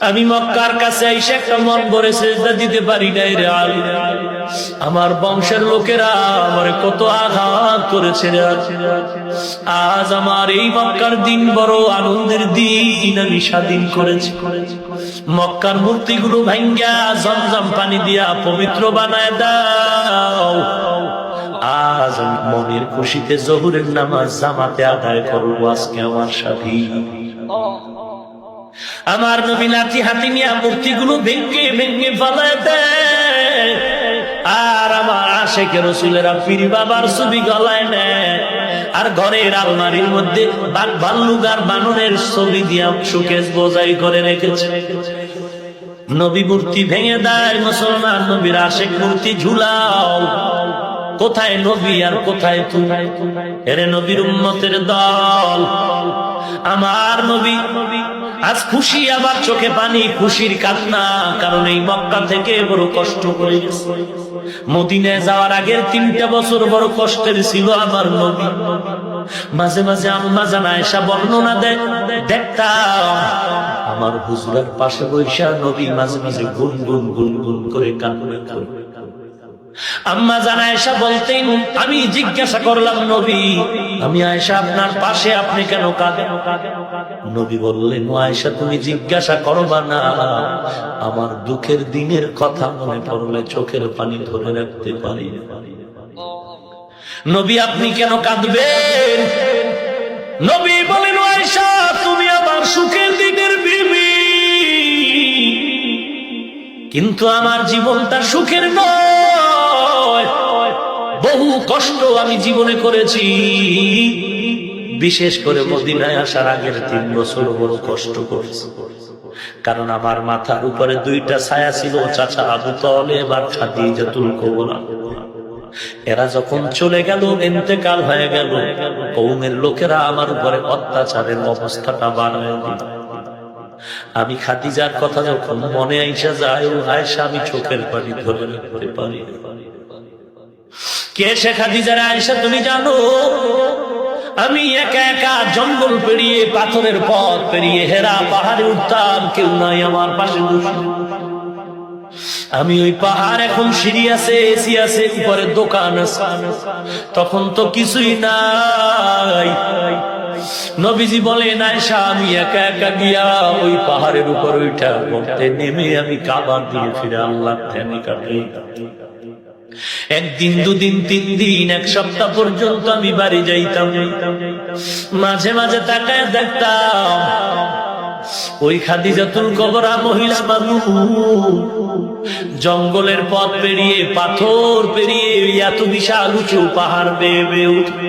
আমি মক্কার কাছে এসে একটা মন ভরে সিজদা দিতে পারি নাই রে আলী। আমার বংশের লোকেরা আমারে কত আঘাত করেছে রে। আজ আমার এই মক্কার দিন বড় আনন্দের দিন, আমি স্বাধীন করেছি। মক্কার মূর্তিগুলো ভাঙ্গা জমজম পানি দিয়া পবিত্র বানায় দাও। আজ আমি মনের খুশিতে জোহরের নামাজ জামাতে আদায় করবো আজকে আমার সাথী। আমার নবী লাঠি হাতে নিয়ে মূর্তিগুলো ভেঙ্গে ভেঙ্গে ফেলায় দেয়, আর আমার আশেকে রসুলেরা পীর বাবার ছবি গলায় নেয়, আর ঘরের আলমারির মধ্যে বাঘ ভাল্লুক আর বানরের ছবি দিয়া শোকেস বোঝাই করে রেখেছে। নবী মূর্তি ভেঙে দেয়, মুসলমান নবীর আশেক মূর্তি ঝুলাও। কোথায় নবী আর কোথায় তুমি? এরে নবীর উম্মতের দল, আমার নবী আজ খুশি, আবার চোখে পানি, খুশির কান্না, কারণ এই মক্কা থেকে বড় কষ্ট করে গেছে। মদিনায় যাওয়ার আগের 3টা বছর বড় কষ্টের ছিল আমার নবী। মাঝে মাঝে আম্মা জান আয়েশা বর্ণনা দেয়, দেখতাম আমার হুজুরের পাশে বৈশা নবী মাঝে মাঝে গুনগুন গুনগুন করে কান্না করে। আম্মা জান আয়েশা বলতেন, আমি জিজ্ঞাসা করলাম নবী, আমি আয়েশা আপনার পাশে, আপনি কেন কাঁদেন? নবী বললেন, আয়েশা তুমি জিজ্ঞাসা করবা না, আমার দুঃখের দিনের কথা মনে পড়লে চোখের পানি ধরে রাখতে পারি। নবী আপনি কেন কাঁদবেন? নবী বলেন, আয়েশা তুমি আমার সুখের দিনের বিবি, কিন্তু আমার জীবনটা সুখের নয়। বহু কষ্ট আমি জীবনে করেছি, বিশেষ করে মদিনায় আসার আগের 3 বছর বড় কষ্ট করেছি। কারণ আমার মাথার উপরে 2টা ছায়া ছিল, চাচা আবু তালেব আর খাদিজাতুল কুবরা। এরা যখন চলে গেল, ইন্তেকাল হয়ে গেল, কওমের লোকেরা আমার উপরে অত্যাচারের অবস্থাটা বাড়ায় দিল। আমি খাদিজার কথা যখন মনে আইসা যায়, ও আয়েশা আমি চোখের পানি ধরে রাখতে পারি। কে সে খাদিজার? আয়েশা তুমি জানো, আমি একা একা জঙ্গল পেরিয়ে, পাথরের পথ পেরিয়ে হেরা পাহাড়ে উঠতাম, কেউ নাই আমার পাশে বসে। আমি ওই পাহাড়, এখন সিঁড়ি আছে, এসি আছে, উপরে দোকান আছে, তখন তো কিছুই নাই। নবীজি বলেন, আয়েশা আমি একা একা গিয়া ওই পাহাড়ের উপর উঠা পড়তে নেমে আমি কাবার দিয়ে ফিরে আল্লাহর ধ্যানে কাটাই। 1 দিন 2 দিন 3 দিন 1 সপ্তাহ পর্যন্ত আমি বাড়ি যাইতাম। মাঝে মাঝে তাকায় দেখতাম ওই খাদিজাতুল কুবরা মহিলা মানুষ জঙ্গলের পথ পেরিয়ে, পাথর পেরিয়ে, এত বিশাল উঁচু পাহাড় বেয়ে বেয়ে উঠবে।